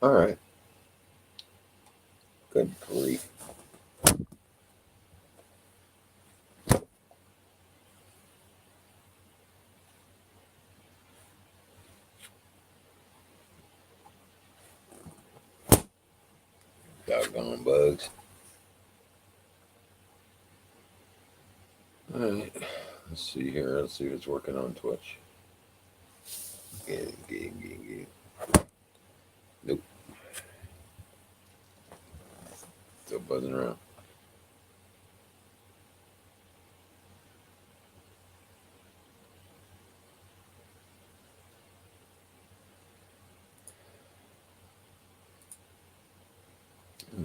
All right. Good grief. Doggone bugs. All right. Let's see here. Let's see what's working on Twitch. Nope. Still buzzing around.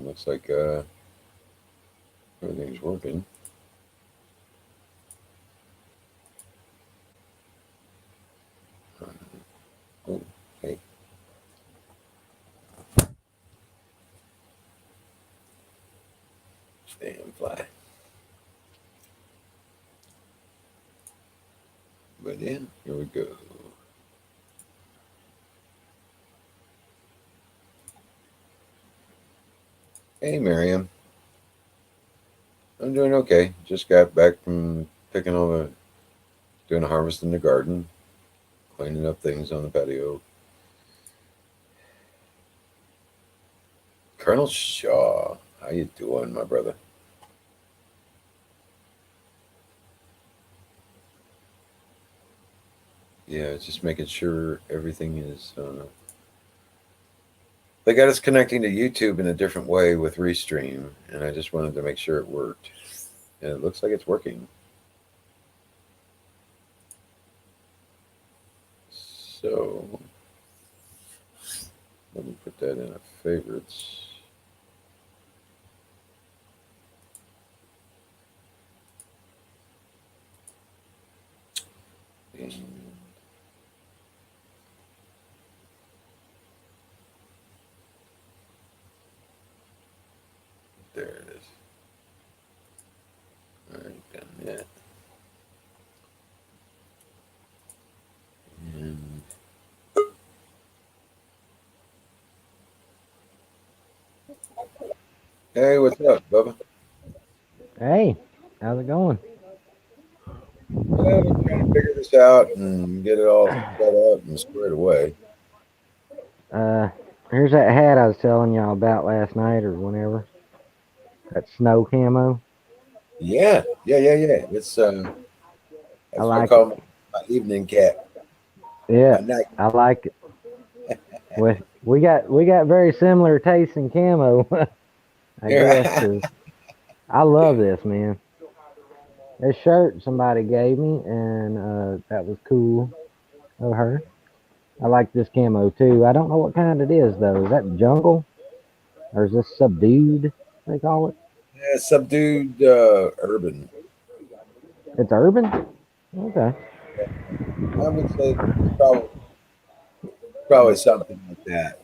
Looks like everything's working. Oh, hey. Damn fly. But yeah, here we go. Hey, Miriam. I'm doing okay. Just got back from picking all the, doing a harvest in the garden, cleaning up things on the patio. Colonel Shaw, how you doing, my brother? Yeah, just making sure everything is. They got us connecting to YouTube in a different way with Restream, and I just wanted to make sure it worked. And it looks like it's working. So let me put that in a favorites. And there it is. All right, done that. And hey, what's up, Bubba? Hey, how's it going? Well, we're trying to figure this out and get it all set up and squared away. Uh, here's that hat I was telling y'all about last night or whenever. That snow camo. Yeah. I That's what I like it. call my evening cap, Yeah, my night. I like it. We got very similar tastes in camo, I guess, Yeah. 'cause I love this, man. This shirt somebody gave me, and that was cool of her. I like this camo too. I don't know what kind it is though. Is that jungle or is this subdued? They call it. Yeah, subdued urban. It's urban. Okay. I would say it's probably something like that.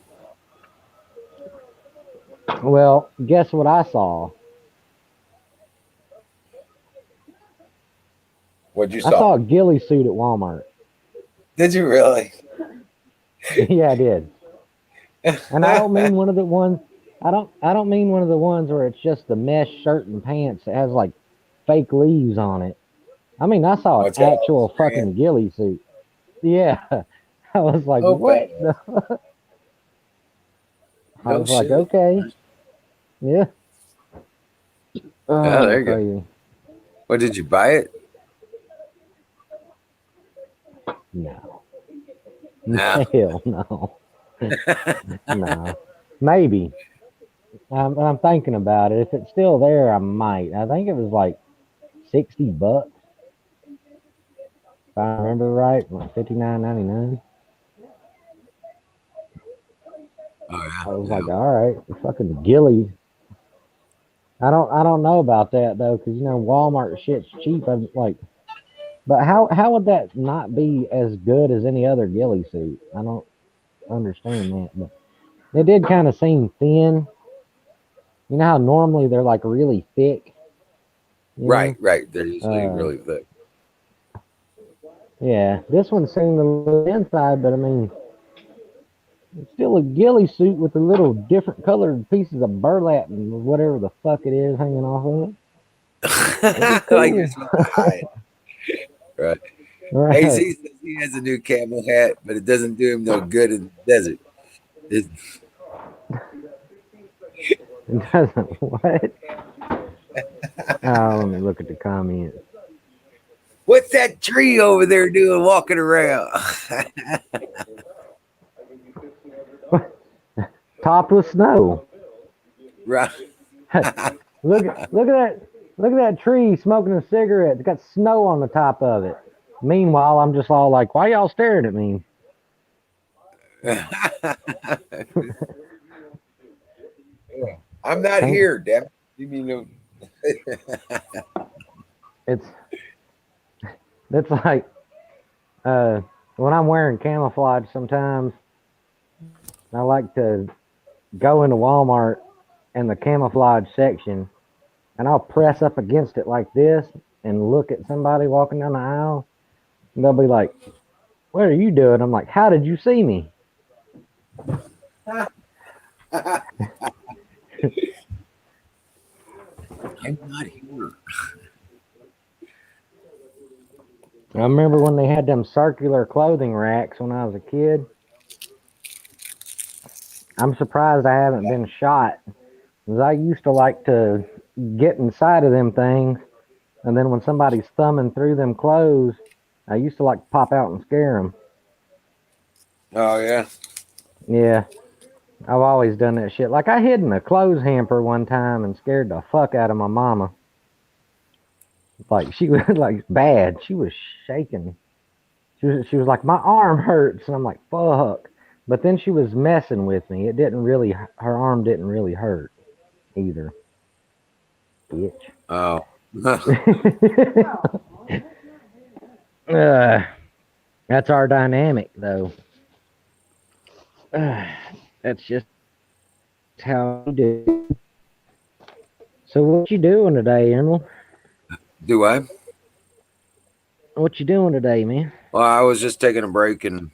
Well, guess what I saw? What you I saw? saw a ghillie suit at Walmart. Did you really? Yeah, I did. And I don't mean one of the ones. I don't mean one of the ones where it's just the mesh shirt and pants that has like fake leaves on it. I mean, I saw Oh, an it's got all the actual strand. fucking ghillie suit. Yeah, I was like, Oh, what? badass. I No was like, shit. okay, yeah. Yeah, Oh, there you go. crazy. What did you buy it? No, No. hell no, no. Maybe I'm thinking about it. If it's still there, I might. I think it was like $60, if I remember right, like 59.99. Oh I was yeah. like, all right, fucking Gillies. I don't know about that though, because Walmart shit's cheap. I'm like, but how would that not be as good as any other ghillie suit? I don't understand that, but it did kind of seem thin. You know how normally they're like really thick. You Right, know, right. They're usually uh, really thick. yeah. This one seemed a little inside, but I mean, It's still a ghillie suit with the little different colored pieces of burlap and whatever the fuck it is hanging off of it. It's Like you're cool. supposed to hide. Right. AZ Right. says he has a new camel hat, but it doesn't do him no good in the desert. It, It doesn't what? Oh, let me look at the comments. what's that tree over there doing walking around? Topped with snow. Right. Look at that tree smoking a cigarette. It's got snow on the top of it. Meanwhile, I'm just all like, why y'all staring at me? I'm not here, damn it. You mean no? It's like when I'm wearing camouflage sometimes, I like to go into Walmart and the camouflage section, and I'll press up against it like this and look at somebody walking down the aisle, and they'll be like, "What are you doing?" I'm like, "How did you see me?" I'm not here. I remember when they had them circular clothing racks when I was a kid. I'm surprised I haven't been shot, because I used to like to get inside of them things, and then when somebody's thumbing through them clothes, I used to like to pop out and scare them. Oh yeah. Yeah, I've always done that shit. Like I hid in a clothes hamper one time and scared the fuck out of my mama. Like she was like bad. She was shaking. She was like, my arm hurts, and I'm like, fuck. But then she was messing with me. It didn't really. Her arm didn't really hurt either. Bitch. Oh. That's our dynamic, though. That's just how we do. So what you doing today, Emerald? Do I? What you doing today, man? Well, I was just taking a break and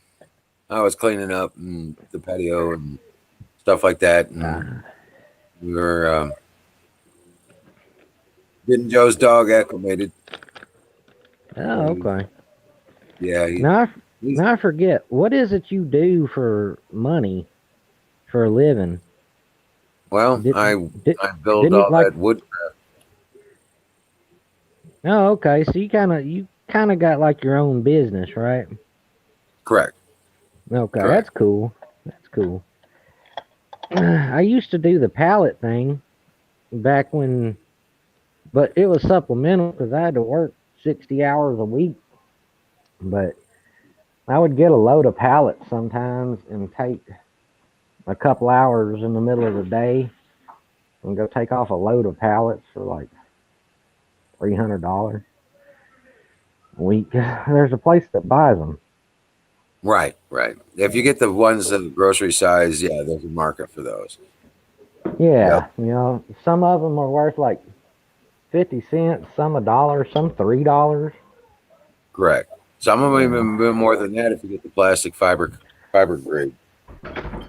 I was cleaning up and the patio and stuff like that. And we were getting Joe's dog acclimated. Oh, okay. Yeah. Now I forget. What is it you do for money, for a living? Well, Did- I build didn't you all like? that wood. Oh, okay. So you kind of got like your own business, right? Correct. Okay, Correct. that's cool. That's cool. I used to do the pallet thing back when, but it was supplemental because I had to work 60 hours a week. But I would get a load of pallets sometimes and take a couple hours in the middle of the day and go take off a load of pallets for like $300 a week. There's a place that buys them. Right. If you get the ones of grocery size, yeah, there's a market for those. Yeah, some of them are worth like 50 cents, some $1, some $3. Correct. Some of them even a bit more than that if you get the plastic fiber grade.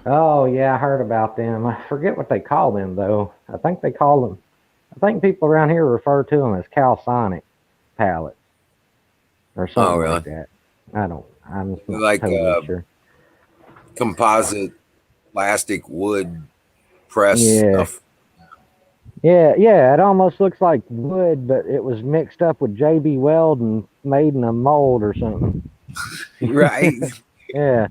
Oh yeah, I heard about them. I forget what they call them though. I think people around here refer to them as Calsonic pallets or something really? like that. I'm not Like totally sure. composite plastic wood press Yeah. stuff. Yeah, it almost looks like wood, but it was mixed up with JB Weld and made in a mold or something. Right. Yeah.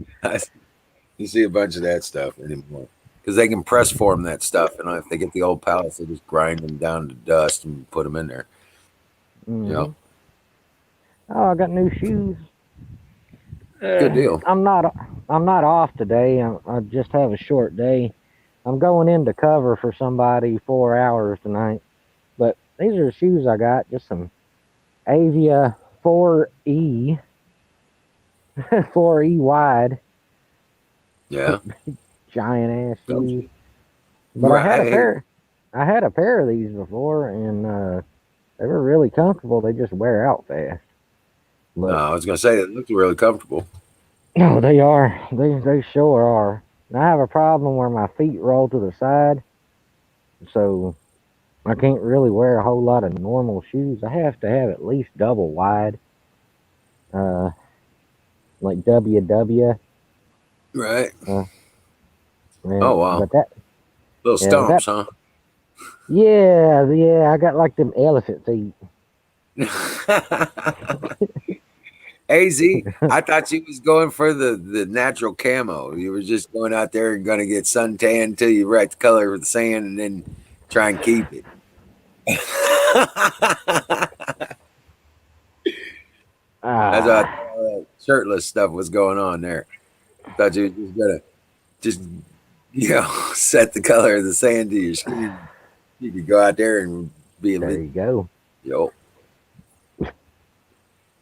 You see a bunch of that stuff anymore because they can press form that stuff, and if they get the old pallets, they just grind them down to dust and put them in there. Mhm. Oh, I got new shoes. Good deal. I'm not off today. I just have a short day. I'm going in to cover for somebody 4 hours tonight. But these are the shoes I got. Just some Avia 4E, 4E wide, Yeah. giant ass Those- shoes. But I had a Right. pair. I had a pair of these before, and they were really comfortable. They just wear out fast. No, I was gonna say it looked really comfortable. No, they are. They sure are. And I have a problem where my feet roll to the side, so I can't really wear a whole lot of normal shoes. I have to have at least double wide, uh, like WW. Right. Uh, Oh and wow. but that, Little yeah, but that, stumps, huh? yeah, I got like them elephant feet. AZ, I thought you was going for the natural camo. You were just going out there and gonna get suntan until you right the color of the sand and then try and keep it. That's why I thought Ah, all that shirtless stuff was going on there. Thought you were just gonna just set the color of the sand to your skin. You could go out there and be a there you go. yo.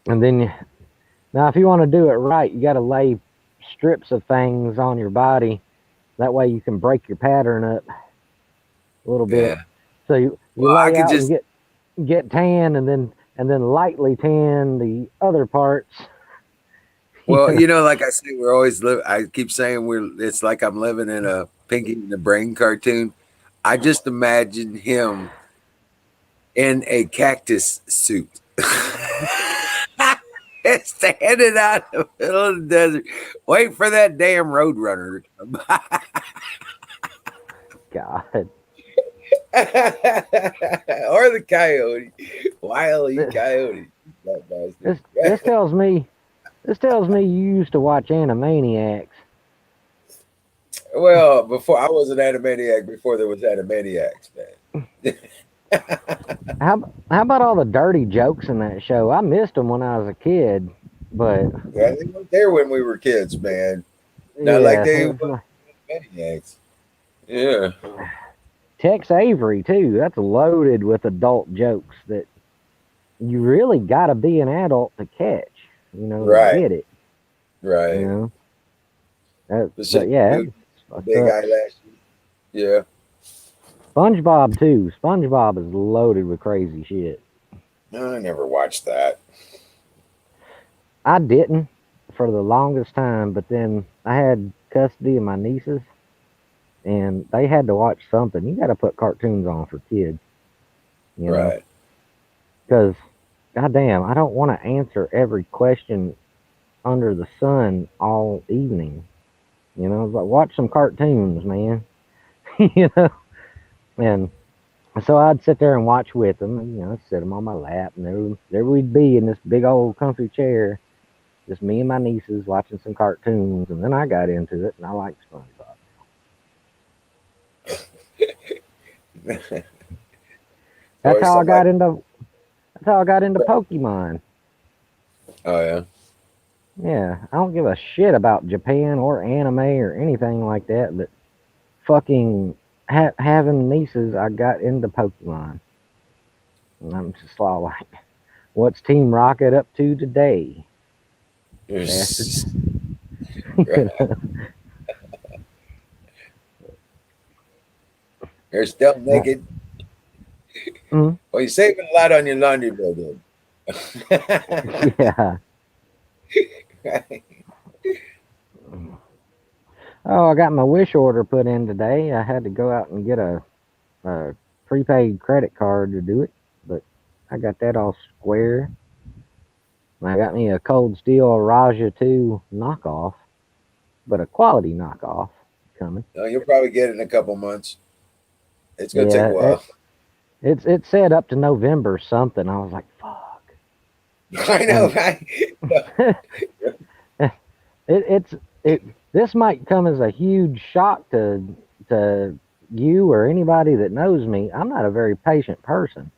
And then now, if you want to do it right, you got to lay strips of things on your body. That way, you can break your pattern up a little bit. Yeah. So you Well, I lay could out and just get tan, and then lightly tan the other parts. well, like I say, we're always live. I keep saying it's like I'm living in a Pinky and the Brain cartoon. I just imagine him in a cactus suit. Standing out in the middle of the desert, wait for that damn roadrunner to come by. God, Or the coyote. Wile E. this Coyote. That bastard. this tells me you used to watch Animaniacs. Well, before I was an Animaniac before there was Animaniacs, man. How about all the dirty jokes in that show? I missed them when I was a kid, but Yeah, they weren't there when we were kids, man. Not like yeah, they were Animaniacs. Yeah. Tex Avery too. That's loaded with adult jokes that you really got to be an adult to catch. To Right. get it. Right. But The yeah, dude, big eyelash. Yeah. SpongeBob too. SpongeBob is loaded with crazy shit. No, I never watched that. I didn't for the longest time, but then I had custody of my nieces, and they had to watch something. You got to put cartoons on for kids, Right. because goddamn, I don't want to answer every question under the sun all evening. It's like watch some cartoons, man. you know, and so I'd sit there and watch with them, and I'd sit them on my lap, and there we'd be in this big old comfy chair, just me and my nieces watching some cartoons, and then I got into it, and I liked SpongeBob. That's how I got into. That's how I got into Pokemon. Oh yeah. Yeah, I don't give a shit about Japan or anime or anything like that, but fucking having nieces, I got into Pokemon. And I'm just all like, what's Team Rocket up to today? Bastards. You're still naked. Mm-hmm. Well, you're saving a lot on your laundry bill, dude. Yeah. Oh, I got my wish order put in today. I had to go out and get a prepaid credit card to do it, but I got that all square. I got me a Cold Steel Raja 2 knockoff, but a quality knockoff coming. No, you'll probably get it in a couple months. It's gonna take a while. It's set up to November something. I was like, fuck. I know, right? This might come as a huge shock to you or anybody that knows me. I'm not a very patient person.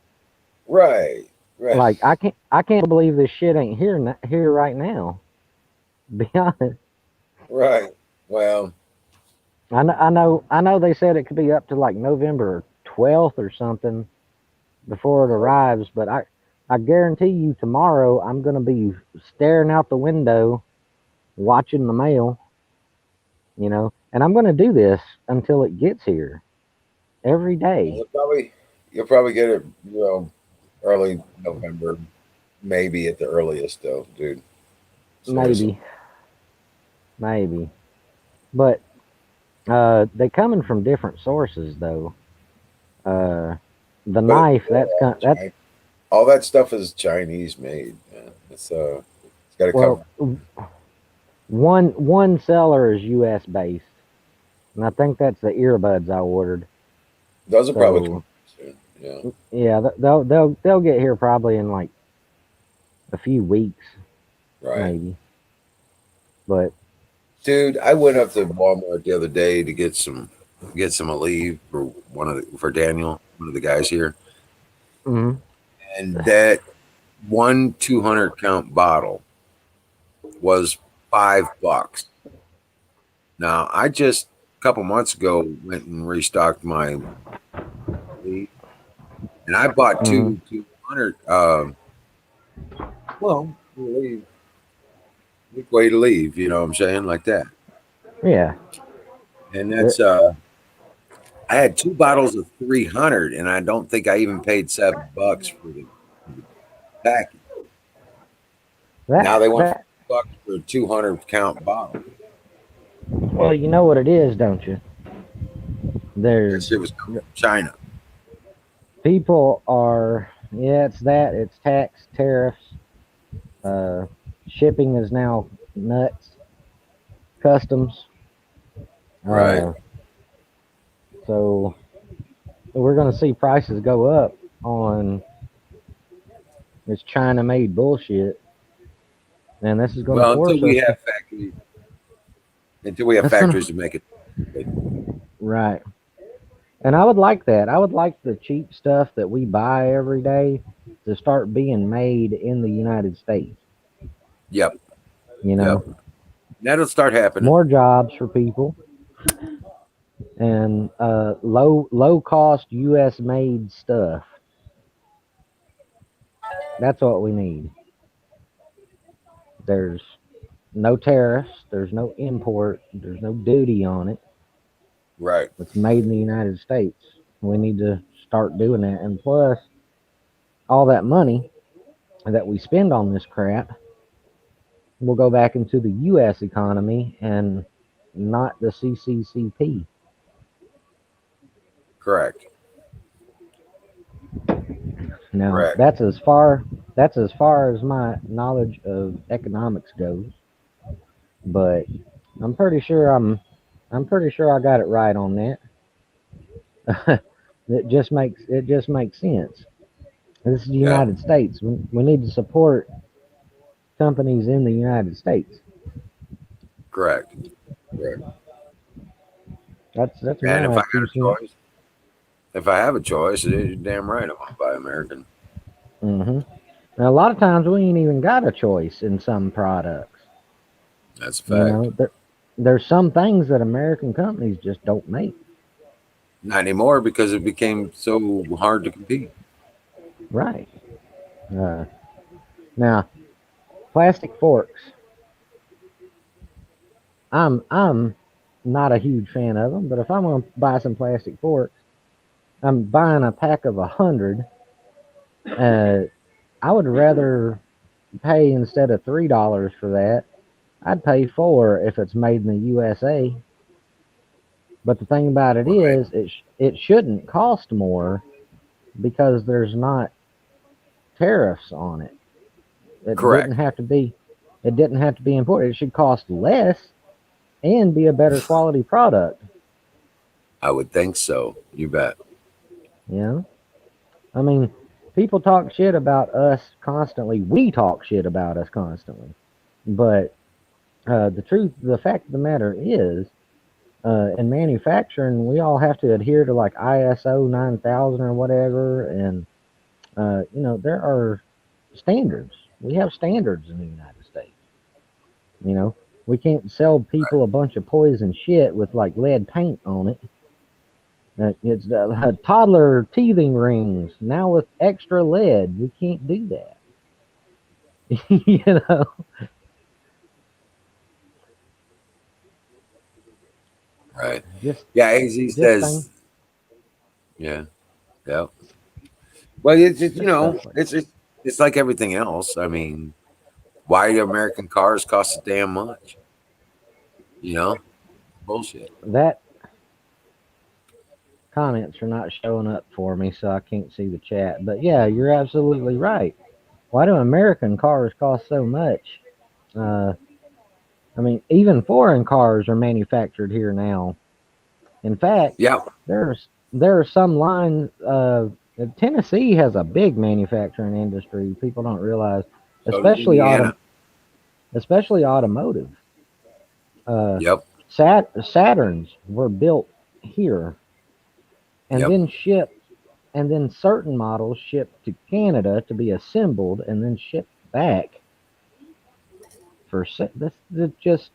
Right. Like I can't believe this shit ain't here right now. Be honest. Right. Well, I know they said it could be up to like November 12th or something before it arrives, but I guarantee you tomorrow I'm gonna be staring out the window watching the mail, and I'm gonna do this until it gets here every day. You'll probably get it, early November, maybe at the earliest though, dude. Seriously. Maybe. But They coming from different sources though. The But knife that's all that stuff is Chinese made, man. It's got to come. well, one seller is U.S. based, and I think that's the earbuds I ordered. Those are probably So coming soon. Yeah. yeah, they'll get here probably in like a few weeks, Right. maybe. But Dude, I went up to Walmart the other day to get some Aleve for Daniel, one of the guys here, mhm. and that one 200 count bottle was $5. Now I just a couple months ago went and restocked my Aleve, and I bought Mhm. two 200. Well, Aleve, way to leave. You know what I'm saying, like that, Yeah. and Th- that's I had two bottles of 300, and I don't think I even paid $7 for the package. Now That they want that $5 for a 200 count bottle. well, you know what it is, don't you? That There's shit was coming from China. people are yeah, it's that, it's tax, tariffs, uh, shipping is now nuts, customs. Right. Uh, so we're going to see prices go up on this China made bullshit, and this is going to Well, force us to. until we have That's going factories to to make it. right. And I would like that. I would like the cheap stuff that we buy every day to start being made in the United States. Yep. You Yep. know, That'll start happening. more jobs for people and low cost U.S. made stuff. That's what we need. There's no tariffs. There's no import. There's no duty on it. Right. It's made in the United States. We need to start doing that. And plus, all that money that we spend on this crap will go back into the U.S. economy and not the CCCP. Correct. Now, Correct. that's as far as my knowledge of economics goes. But I'm pretty sure I'm pretty sure I got it right on that. It just makes sense. This is the Yeah. United States. We need to support companies in the United States. Correct. Correct. That's And if my I got two a cents. choice, if I have a choice, you're damn right I'm gonna buy American. Hmm. Now, a lot of times we ain't even got a choice in some products. That's a You fact. know, there's some things that American companies just don't make. Not anymore because it became so hard to compete. Right. Uh, Now, plastic forks. I'm not a huge fan of them, but if I'm gonna buy some plastic forks, I'm buying a pack of 100. Uh, I would rather pay instead of $3 for that. I'd pay 4 if it's made in the USA. But the thing about it Right. is, it shouldn't cost more because there's not tariffs on it. It didn't Correct. have to be. It didn't have to be imported. It should cost less and be a better quality product. I would think so. You bet. You know, I mean, people talk shit about us constantly. We talk shit about us constantly. But the fact of the matter is, in manufacturing, we all have to adhere to like ISO 9000 or whatever, and there are standards. We have standards in the United States. You know, we can't sell people a bunch of poison shit with like lead paint on it. It's toddler teething rings now with extra lead. We can't do that. you know, Right. just Yeah. AZ just thing, says. Yeah. Yeah. Well, just stuff like it's like everything else. I mean, why do American cars cost a damn much? You know, bullshit. that. comments are not showing up for me, so I can't see the chat. But yeah, you're absolutely right. Why do American cars cost so much? Uh, I mean, even foreign cars are manufactured here now. In fact, Yeah. there are some lines. Tennessee has a big manufacturing industry. People don't realize, So does especially Indiana. especially automotive. Uh, Yep. Saturns were built here and Yep. then shipped, and then certain models shipped to Canada to be assembled and then shipped back for this is just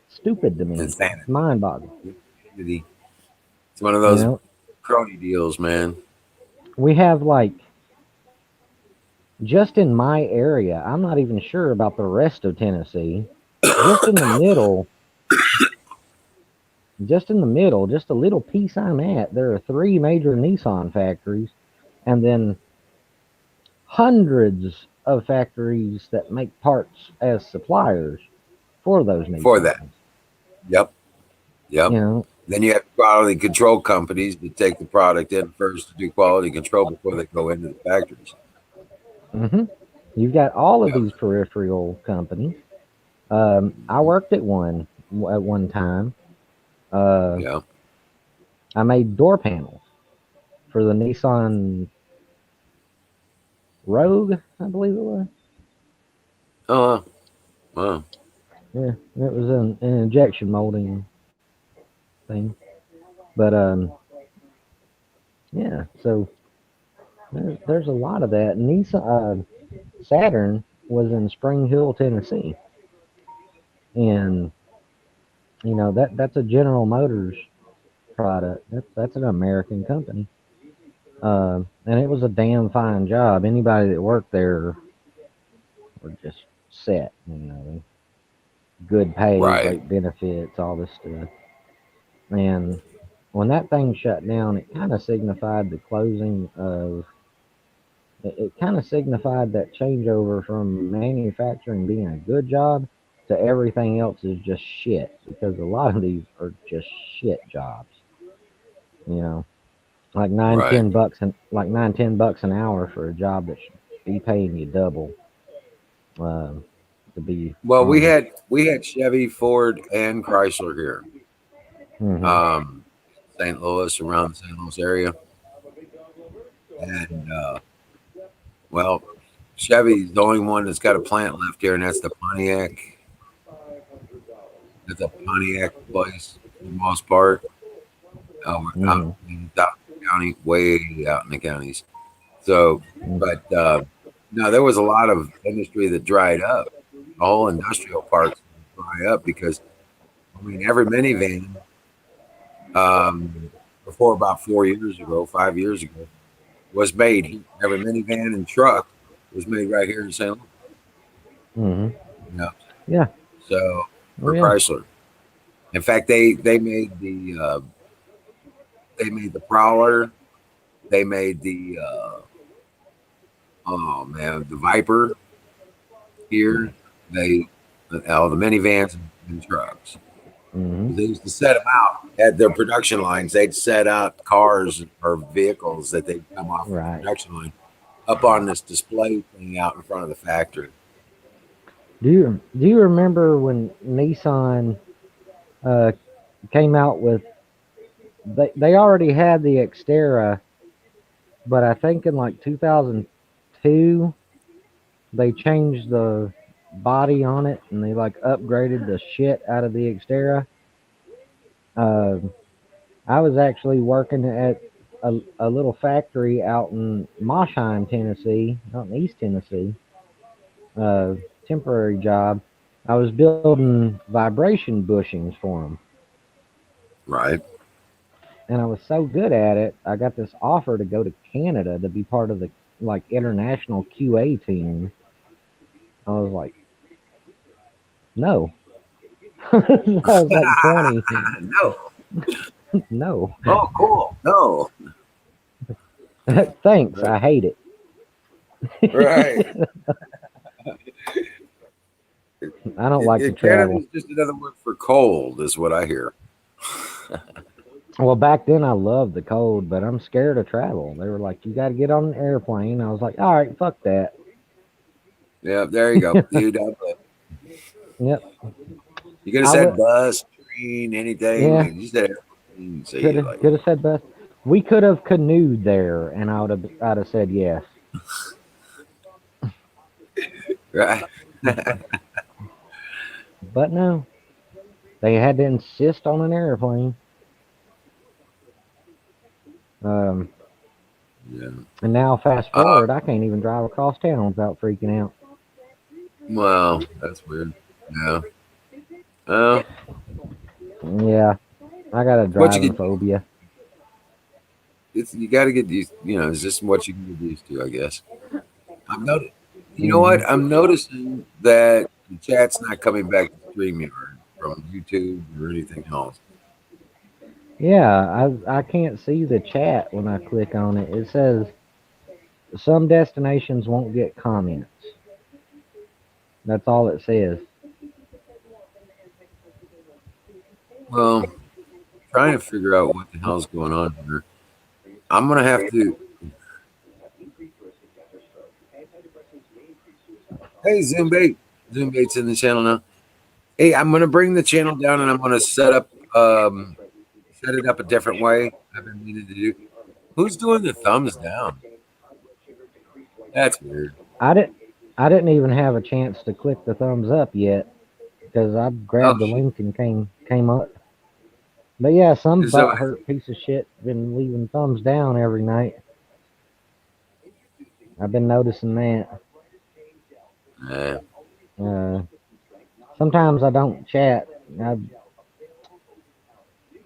stupid to me. Insanity. It's mind-boggling. It's one of You those know, crony deals, man. we have like just in my area. I'm not even sure about the rest of Tennessee. Just in the middle, just a little piece I'm at, there are 3 major Nissan factories, and then hundreds of factories that make parts as suppliers for those For that. Nissans. Yep. Yep. You know, Then you have quality control companies that take the product in first to do quality control before they go into the factories. hmm you've got all of Yep. these peripheral companies. I worked at one time. Uh, Yeah. I made door panels for the Nissan Rogue, I believe it was. Oh, wow. Yeah, it was an injection molding thing. But yeah, so there's a lot of that. Nissan Saturn was in Spring Hill, Tennessee, and that's a General Motors product. That's an American company, and it was a damn fine job. Anybody that worked there were just set. Good pay, Right. great benefits, all this stuff. And when that thing shut down, it kind of signified the closing of. It kind of signified that changeover from manufacturing being a good job to everything else is just shit because a lot of these are just shit jobs. You know, like Right. 9, 10 bucks an hour for a job that should be paying you double. To be Well, honest. we had Chevy, Ford, and Chrysler here. Hmm. Um, St. Louis, around the St. Louis area. And well, Chevy's the only one that's got a plant left here, and that's the Pontiac. That's a Pontiac place for the most part. We're out Hmm. in South County, way out in the counties. So, but no, there was a lot of industry that dried up. The whole industrial parks dry up because I mean every minivan before about 4 years ago, 5 years ago, was made. Every minivan and truck was made right here in St. Louis. Hmm. You know? Yeah. So Oh for yeah. Chrysler, in fact, they made the Prowler. They made the oh man, the Viper here. They all the minivans and trucks. Hmm. They used to set them out at their production lines. They'd set out cars or vehicles that they'd come off the Right. production line up on this display thing out in front of the factory. Do you remember when Nissan uh, came out with they already had the Xterra, but I think in like 2002 they changed the body on it and they like upgraded the shit out of the Xterra. Uh, I was actually working at a little factory out in Moshheim, Tennessee, out in East Tennessee. Uh, Temporary job. I was building vibration bushings for them, Right. and I was so good at it. I got this offer to go to Canada to be part of the like international QA team. I was like, no. I was like 20. No. No. Oh, cool. No. Thanks. Right. I hate it. Right. I don't like to Canada's travel. just another word for cold, is what I hear. Well, back then I loved the cold, but I'm scared of travel. They were like, "You got to get on an airplane." I was like, "All right, fuck that." Yeah, there you go. Yep. You could have I said would. bus, train, anything. Yeah. And you said airplane, so Could you have. like, Could have said best. We could have canoed there, and I'd have said yes. right? But no, they had to insist on an airplane. Um, Yeah. and now fast Uh, forward, I can't even drive across town without freaking out. well, that's weird. Yeah. Uh, Yeah, I got a what you driving get, phobia. you got to get used. It's just what you can get used to, I guess. I'm not. You know Hmm. what? I'm noticing that the chat's not coming back to StreamYard from YouTube or anything else. Yeah, I can't see the chat when I click on it. It says some destinations won't get comments. That's all it says. Well, trying to figure out what the hell's going on here. I'm gonna have to. Hey, Zoombait. Zoombait's in the channel now. Hey, I'm gonna bring the channel down and I'm gonna set it up a different way. I've been meaning to do. Who's doing the thumbs down? That's weird. I didn't I didn't even have a chance to click the thumbs up yet because I Oh grabbed the shit. link and came up. But yeah, some So butthurt piece of shit been leaving thumbs down every night. I've been noticing that. uh, Uh, Sometimes I don't chat. I,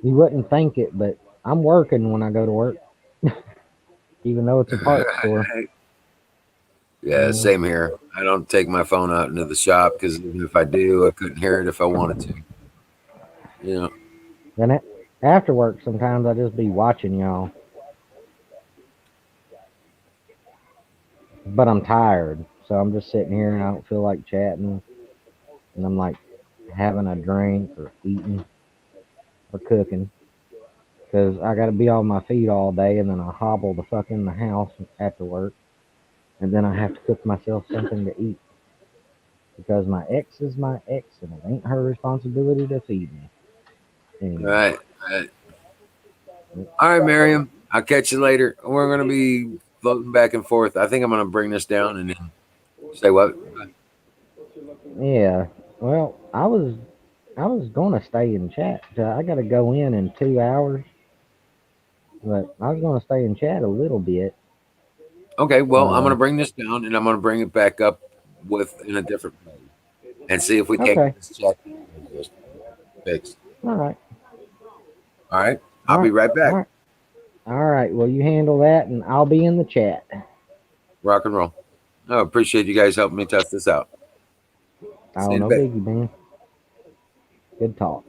you wouldn't think it, but I'm working when I go to work, even though it's a parts store. yeah, Mm. same here. I don't take my phone out into the shop because even if I do, I couldn't hear it if I wanted to. You know. Then after work, sometimes I just be watching y'all, but I'm tired, so I'm just sitting here and I don't feel like chatting, and I'm like having a drink or eating or cooking because I got to be on my feet all day, and then I hobble the fuck in the house after work, and then I have to cook myself something to eat because my ex is my ex, and it ain't her responsibility to feed me anymore. Right. Right. All right, Miriam. I'll catch you later. We're gonna be floating back and forth. I think I'm gonna bring this down and then say what. Yeah. Well, I was gonna stay in chat. I gotta go in 2 hours, but I was gonna stay in chat a little bit. Okay. Well, I'm Uh, gonna bring this down and I'm gonna bring it back up with in a different way and see if we can't okay. get this chat fixed. All right. All right. All I'll be right. right All back. right. All right. Well, you handle that, and I'll be in the chat. Rock and roll. I appreciate you guys helping me test this out. See Oh, you in a no bit. biggie, man. Good talk.